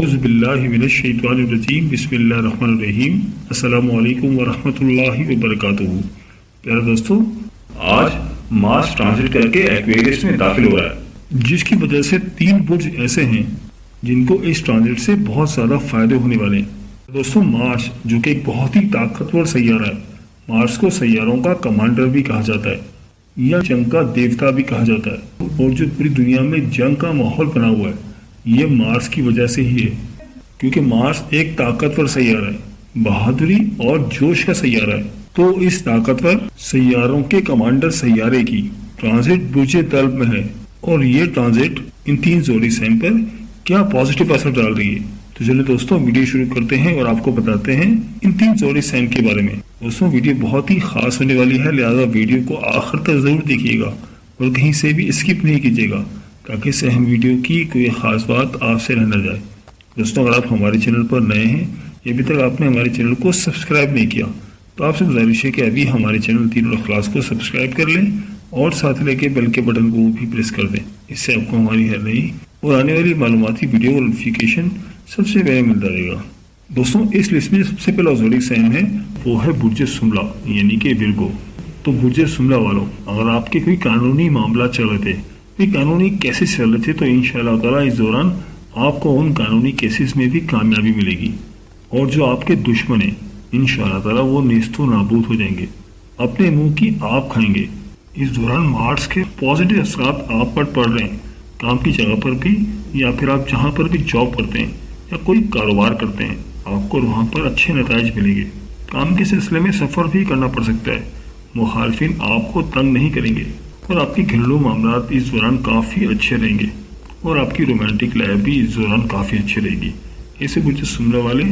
اعوذ باللہ من الشیطان الرجیم بسم اللہ الرحمن الرحیم السلام علیکم ورحمۃ اللہ وبرکاتہ۔ پیارے دوستو، آج مارس ٹرانزٹ کر کے ایکویریس میں داخل ہو رہا ہے، جس کی وجہ سے 3 برج ایسے ہیں جن کو اس ٹرانزٹ سے بہت زیادہ فائدے ہونے والے ہیں۔ دوستو، مارس جو کہ ایک بہت ہی طاقتور سیارہ ہے، مارس کو سیاروں کا کمانڈر بھی کہا جاتا ہے یا جنگ کا دیوتا بھی کہا جاتا ہے، اور جو پوری دنیا میں جنگ کا ماحول بنا ہوا ہے یہ مارس کی وجہ سے ہی ہے، کیونکہ مارس ایک طاقتور سیارہ ہے، بہادری اور جوش کا سیارہ ہے۔ تو اس طاقتور سیاروں کے کمانڈر سیارے کی ٹرانزٹ برج طلب میں ہے، اور یہ ٹرانزٹ ان 3 زوڈی سائن پر کیا پازیٹیو اثر ڈال رہی ہے۔ تو چلیں دوستوں، ویڈیو شروع کرتے ہیں اور آپ کو بتاتے ہیں ان 3 زوڈی سائن کے بارے میں۔ دوستوں، ویڈیو بہت ہی خاص ہونے والی ہے، لہذا ویڈیو کو آخر تک ضرور دیکھیے گا اور کہیں سے بھی اسکپ نہیں کیجیے گا، تاکہ اس اہم ویڈیو کی کوئی خاص بات آپ سے رہ نہ جائے۔ دوستوں، اگر آپ ہمارے چینل پر نئے ہیں یا ابھی تک آپ نے ہمارے چینل کو سبسکرائب نہیں کیا تو آپ سے گزارش ہے کہ ابھی ہمارے چینل دین اور اخلاص کو سبسکرائب کر لیں اور ساتھ لے کے بیل کے بٹن کو بھی پریس کر دیں۔ اس سے آپ کو ہماری ہر نئی اور آنے والی معلوماتی ویڈیو اور نوٹیفیکیشن سب سے پہلے ملتا رہے گا۔ دوستوں، اس لسٹ میں سب سے پہلا زوڈی سائن ہے وہ ہے برج سملا یعنی کہ ورگو۔ تو برج سملا والوں، اگر آپ کے کوئی قانونی معاملات چل رہے تھے، کوئی قانونی کیسز چل رہے تھے، تو انشاءاللہ تعالیٰ اس دوران آپ کو ان قانونی کیسز میں بھی کامیابی ملے گی، اور جو آپ کے دشمن ہیں انشاءاللہ تعالیٰ وہ نیست و نابود ہو جائیں گے، اپنے منہ کی آپ کھائیں گے۔ اس دوران مارس کے پازیٹیو اثرات آپ پر پڑ رہے ہیں، کام کی جگہ پر بھی یا پھر آپ جہاں پر بھی جاب کرتے ہیں یا کوئی کاروبار کرتے ہیں، آپ کو وہاں پر اچھے نتائج ملیں گے۔ کام کے سلسلے میں سفر بھی کرنا پڑ سکتا ہے، مخالفین آپ کو تنگ نہیں کریں گے، اور آپ کے گھریلو معاملات اس دوران کافی اچھے رہیں گے، اور آپ کی رومانٹک لائف بھی اس دوران کافی اچھی رہے گی۔ ایسے برج سملا والے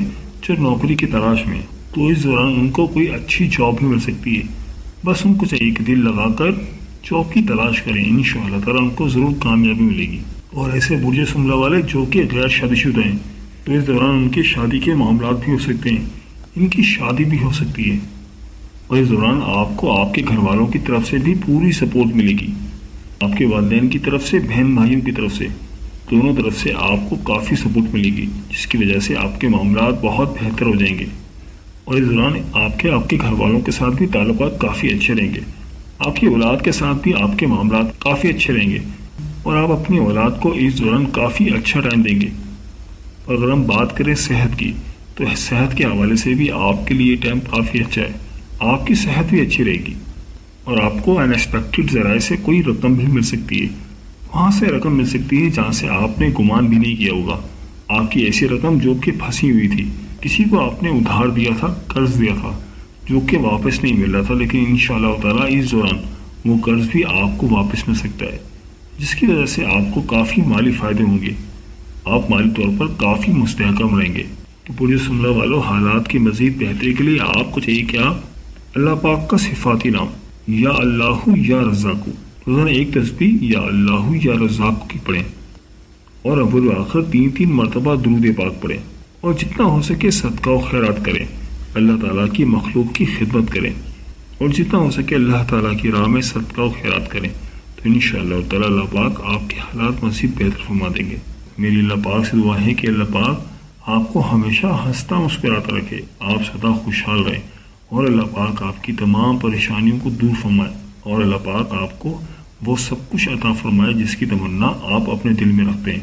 جو نوکری کی تلاش میں، تو اس دوران ان کو کوئی اچھی جاب بھی مل سکتی ہے، بس ان کو چاہیے کہ دل لگا کر جاب کی تلاش کریں، انشاءاللہ تعالیٰ ان کو ضرور کامیابی ملے گی۔ اور ایسے برج سملا والے جو کہ غیر شادی شدہ ہیں، تو اس دوران ان کے شادی کے معاملات بھی ہو سکتے ہیں، ان کی شادی بھی ہو سکتی ہے، اور اس دوران آپ کو آپ کے گھر والوں کی طرف سے بھی پوری سپورٹ ملے گی، آپ کے والدین کی طرف سے، بہن بھائیوں کی طرف سے، دونوں طرف سے آپ کو کافی سپورٹ ملے گی، جس کی وجہ سے آپ کے معاملات بہت بہتر ہو جائیں گے، اور اس دوران آپ کے گھر والوں کے ساتھ بھی تعلقات کافی اچھے رہیں گے، آپ کی اولاد کے ساتھ بھی آپ کے معاملات کافی اچھے رہیں گے، اور آپ اپنی اولاد کو اس دوران کافی اچھا ٹائم دیں گے۔ اور اگر ہم بات کریں صحت کی، تو صحت کے حوالے سے بھی آپ کے لیے ٹائم کافی اچھا ہے، آپ کی صحت بھی اچھی رہے گی، اور آپ کو انیکسپیکٹڈ ذرائع سے کوئی رقم بھی مل سکتی ہے، وہاں سے رقم مل سکتی ہے جہاں سے آپ نے گمان بھی نہیں کیا ہوگا، آپ کی ایسی رقم جو کہ پھنسی ہوئی تھی، کسی کو آپ نے ادھار دیا تھا، قرض دیا تھا جو کہ واپس نہیں مل رہا تھا، لیکن انشاءاللہ تعالیٰ اس دوران وہ قرض بھی آپ کو واپس مل سکتا ہے، جس کی وجہ سے آپ کو کافی مالی فائدے ہوں گے، آپ مالی طور پر کافی مستحکم رہیں گے۔ تو برج سملا والوں، حالات کی مزید بہتری کے لیے آپ کو چاہیے کیا؟ اللہ پاک کا صفاتی نام یا اللہ یا رزاق، روزانہ ایک تسبیح یا اللہ یا رزاق کی پڑھیں، اور اول و آخر 3 مرتبہ درود پاک پڑھیں، اور جتنا ہو سکے صدقہ و خیرات کریں، اللہ تعالیٰ کی مخلوق کی خدمت کریں، اور جتنا ہو سکے اللہ تعالیٰ کی راہ میں صدقہ و خیرات کریں، تو انشاءاللہ تعالیٰ اللہ پاک آپ کے حالات مزید بہتر فرما دیں گے۔ میری اللہ پاک سے دعا ہے کہ اللہ پاک آپ کو ہمیشہ ہنستا مسکراتا رکھے، آپ سدا خوشحال رہیں، اور اللہ پاک آپ کی تمام پریشانیوں کو دور فرمائے، اور اللہ پاک آپ کو وہ سب کچھ عطا فرمائے جس کی تمنا آپ اپنے دل میں رکھتے ہیں۔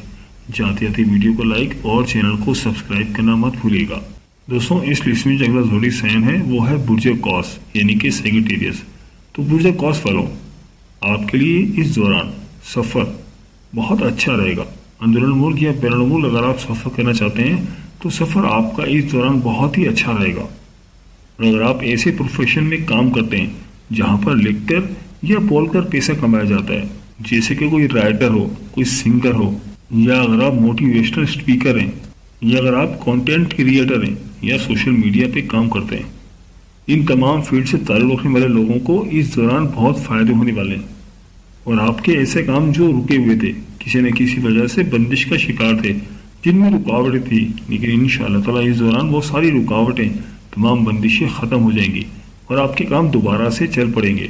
جاتے جاتے ویڈیو کو لائک اور چینل کو سبسکرائب کرنا مت بھولیے گا۔ دوستوں، اس لسٹ میں جو اگلا زوڈی سائن ہے وہ ہے برج قوس یعنی کہ سیگیٹیریس۔ تو برج قوس والوں، آپ کے لیے اس دوران سفر بہت اچھا رہے گا، اندرون ملک یا بیرون ملک اگر آپ سفر کرنا چاہتے ہیں تو سفر آپ کا اس دوران بہت ہی اچھا رہے گا، اور اگر آپ ایسے پروفیشن میں کام کرتے ہیں جہاں پر لکھ کر یا بول کر پیسہ کمایا جاتا ہے، جیسے کہ کوئی رائٹر ہو، کوئی سنگر ہو، یا اگر آپ موٹیویشنل اسپیکر ہیں، یا اگر آپ کانٹینٹ کریئٹر ہیں یا سوشل میڈیا پہ کام کرتے ہیں، ان تمام فیلڈ سے تعلق رکھنے والے لوگوں کو اس دوران بہت فائدے ہونے والے ہیں، اور آپ کے ایسے کام جو رکے ہوئے تھے، کسی نہ کسی وجہ سے بندش کا شکار تھے، جن میں رکاوٹیں تھی، لیکن انشاءاللہ تعالیٰ اس دوران وہ ساری رکاوٹیں، تمام بندشیں ختم ہو جائیں گی، اور آپ کے کام دوبارہ سے چل پڑیں گے۔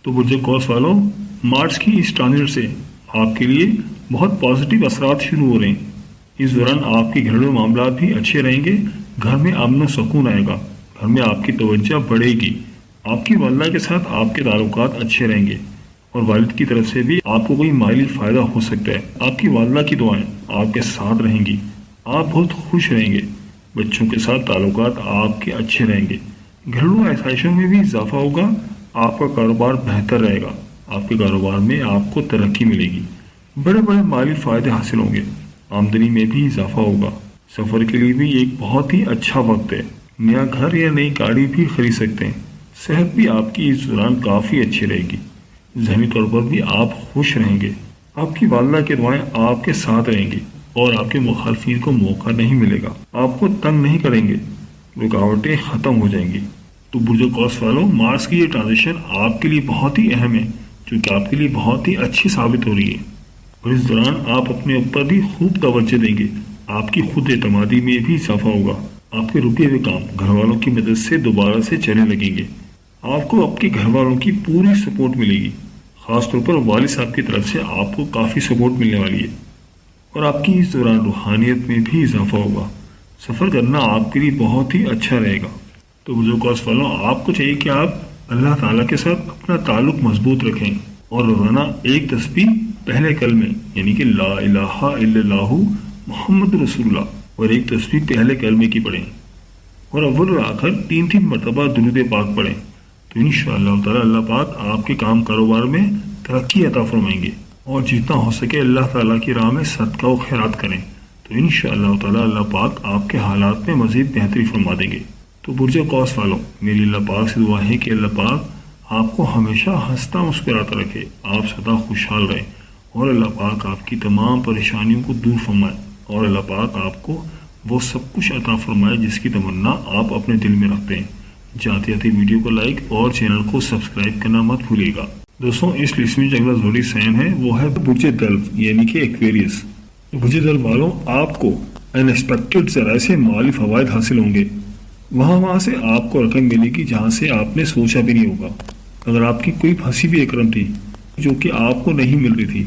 تو برج قوس والوں، مارس کی اس ٹرانزٹ سے آپ کے لیے بہت پازیٹیو اثرات شروع ہو رہے ہیں، इस दौरान आपके घरेलू मामलात भी अच्छे रहेंगे, घर में अमन और सुकून आएगा, घर में आपकी तवज्जो बढ़ेगी, आपकी वालिदा के साथ आपके ताल्लुकात अच्छे रहेंगे और वालिद की तरफ से भी आपको कोई माली फ़ायदा हो सकता है। आपकी वालिदा की दुआएं आपके साथ रहेंगी, आप बहुत खुश रहेंगे, बच्चों के साथ ताल्लुकात आपके अच्छे रहेंगे, घरेलू आसाइशों में भी इजाफा होगा, आपका कारोबार बेहतर रहेगा, आपके कारोबार में आपको तरक्की मिलेगी, बड़े बड़े माली फ़ायदे हासिल होंगे, आमदनी में भी इजाफा होगा। सफ़र के लिए भी एक बहुत ही अच्छा वक्त है, नया घर या नई गाड़ी भी खरीद सकते हैं। सेहत भी आपकी इस दौरान काफ़ी अच्छी रहेगी, ज़हनी तौर पर भी आप खुश रहेंगे, आपकी वालिदा की दुआएं आपके साथ रहेंगी और आपके मुखालफिन को मौका नहीं मिलेगा, आपको तंग नहीं करेंगे, रुकावटें ख़त्म हो जाएंगी। तो बुर्ज कौस वालों, मार्स की ये ट्रांजिशन आपके लिए बहुत ही अहम है, जो कि आपके लिए बहुत ही अच्छी साबित हो रही है और इस दौरान आप अपने ऊपर भी खूब तवज्जो देंगे, आपकी खुद एतमादी में भी इजाफा होगा, आपके रुके हुए काम घर वालों की मदद से दोबारा से चलने लगेंगे, आपको आपके घर वालों की पूरी सपोर्ट मिलेगी, ख़ासतौर पर वालिद साहब की तरफ से आपको काफ़ी सपोर्ट मिलने वाली है और आपकी इस दौरान रूहानियत में भी इजाफा होगा। सफ़र करना आपके लिए बहुत ही अच्छा रहेगा। तो बुजुर्ग कौस वालों, आपको चाहिए कि आप अल्लाह ताला के साथ अपना ताल्लुक मजबूत रखें और रोज़ाना एक तस्बीह पहले कलमे यानी कि ला इलाहा इल्लल्लाहु मुहम्मद रसूलुल्लाह और एक तस्बीह पहले कलमे की पढ़ें और अव्वल और आखिर 3-3 मरतबा दुरूद पाक पढ़ें। तो इंशाअल्लाह ताला अल्लाह पाक आपके काम कारोबार में तरक्की अता फरमाएंगे और जितना हो सके अल्लाह ताला की राह में सदका व खैरात करें। तो इंशाअल्लाह ताला अल्लाह पाक आपके हालात में मज़ीद बेहतरी फरमा देंगे। तो बुर्ज कौस वालों, मेरी अल्लाह पाक से दुआ है कि अल्लाह पाक आपको हमेशा हंसता मुस्कुराता रखे, आप सदा खुशहाल रहें और अल्लाह पाक आपकी तमाम परेशानियों को दूर फरमाए और अल्लाह पाक आपको वो सब कुछ अता फरमाए जिसकी तमन्ना आप अपने दिल में रखते हैं। जाते जाते वीडियो को लाइक और चैनल को सब्सक्राइब करना मत भूलिएगा। दोस्तों, इस लिस्ट में जो अगला ज़ोडी साइन है वो है बुर्ज दल्व यानी कि एक्वेरियस। बुर्ज दल्व वालों, आपको अनएक्सपेक्टेड ज़राए से माली फ़वाइद हासिल होंगे, वहाँ से आपको रकम मिलेगी जहाँ से आपने सोचा भी नहीं होगा। अगर आपकी कोई फंसी हुई रकम थी जो कि आपको नहीं मिल रही थी,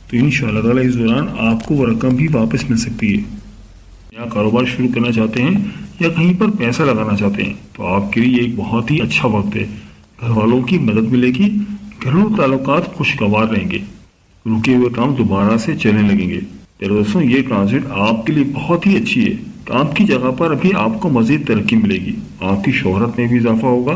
तो इंशाअल्लाह ताला इस दौरान आपको वो रकम भी वापस मिल सकती है। या कारोबार शुरू करना चाहते हैं या कहीं पर पैसा लगाना चाहते हैं तो आपके लिए एक बहुत ही अच्छा वक्त है। घर वालों की मदद मिलेगी, घरेलू ताल्लुकात खुशगवार रहेंगे, रुके हुए काम दोबारा से चलने लगेंगे। तो दोस्तों, ये ट्रांजिट आपके लिए बहुत ही अच्छी है। काम की जगह पर अभी आपको मजीद तरक्की मिलेगी, आपकी शोहरत में भी इजाफा होगा,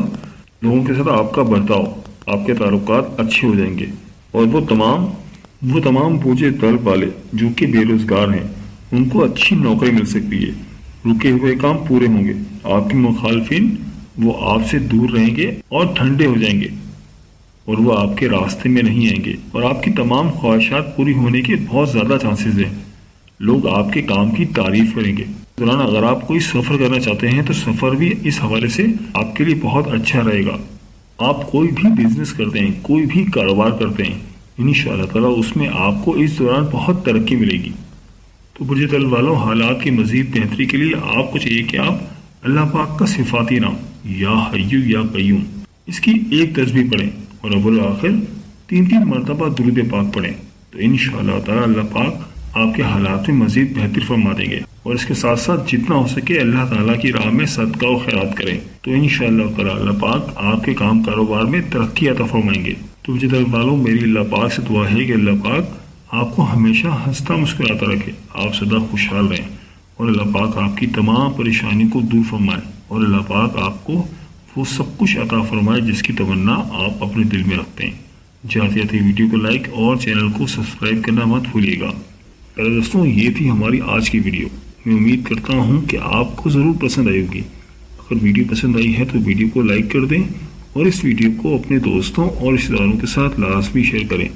लोगों के साथ आपका बर्ताव, आपके ताल्लुकात अच्छे हो जाएंगे और वो तमाम बुर्ज दल्व वाले जो कि बेरोजगार हैं उनको अच्छी नौकरी मिल सकती है, रुके हुए काम पूरे होंगे, आपके मुखालफिन वो आपसे दूर रहेंगे और ठंडे हो जाएंगे और वो आपके रास्ते में नहीं आएंगे और आपकी तमाम ख्वाहिशात पूरी होने के बहुत ज़्यादा चांसेस हैं। लोग आपके काम की तारीफ करेंगे। दौरान अगर आप कोई सफ़र करना चाहते हैं तो सफ़र भी इस हवाले से आपके लिए बहुत अच्छा रहेगा। आप कोई भी बिजनेस करते हैं, कोई भी कारोबार करते हैं, इंशाअल्लाह ताला उसमें आपको इस दौरान बहुत तरक्की मिलेगी। तो बुर्ज दल्व वालों, हालात की मज़ीद बेहतरी के लिए आपको चाहिए कि आप अल्लाह पाक का सिफाती नाम या हय्यू या क़य्यूम इसकी एक तस्बीह पढ़ें और अव्वल आखिर 3-3 मरतबा दुरूद पाक पढ़ें। तो इंशाअल्लाह ताला अल्लाह पाक आपके हालात में मज़ीद बेहतर फरमा देंगे और इसके साथ साथ जितना हो सके अल्लाह ताला की राह में सदका व खैरात करें। तो इंशाअल्लाह ताला अल्लाह पाक आपके काम कारोबार में तरक्की अता फरमाएंगे। तो बुर्ज दल्व वालों, मेरी अल्लाह पाक से दुआ है कि अल्लाह पाक आपको हमेशा हंसता मुस्कुराता रखे, आप सदा खुशहाल रहें और अल्लाह पाक आपकी तमाम परेशानी को दूर फरमाए और अल्लाह पाक आपको वो सब कुछ अता फरमाए जिसकी तमन्ना आप अपने दिल में रखते हैं। जाते जाते वीडियो को लाइक और चैनल को सब्सक्राइब करना मत भूलिएगा। पहले दोस्तों, ये थी हमारी आज की वीडियो। मैं उम्मीद करता हूँ कि आपको ज़रूर पसंद आई होगी। अगर वीडियो पसंद आई है तो वीडियो को लाइक कर दें और इस वीडियो को अपने दोस्तों और रिश्तेदारों के साथ लाजमी शेयर करें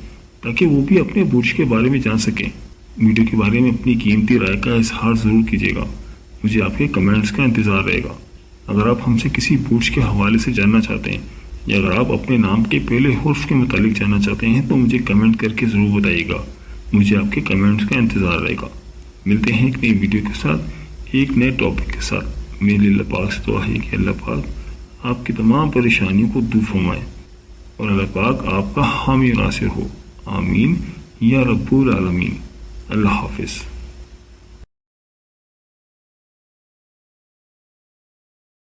ताकि वो भी अपने बुर्ज के बारे में जान सकें। वीडियो के बारे में अपनी कीमती राय का इजहार ज़रूर कीजिएगा, मुझे आपके कमेंट्स का इंतज़ार रहेगा। अगर आप हमसे किसी बुर्ज के हवाले से जानना चाहते हैं या अगर आप अपने नाम के पहले हुर्फ के मुतालिक जानना चाहते हैं तो मुझे कमेंट करके ज़रूर बताइएगा, मुझे आपके कमेंट्स का इंतज़ार रहेगा। मिलते हैं एक नई वीडियो के साथ, एक नए टॉपिक के साथ। मेरे अल्लाह पाक से दुआ है कि अल्लाह पाक आपकी तमाम परेशानियों को दूर फरमाए और अल्लाह पाक आपका हामी नासिर हो। आमीन या रब्बुल आलमीन। अल्लाह हाफिज़।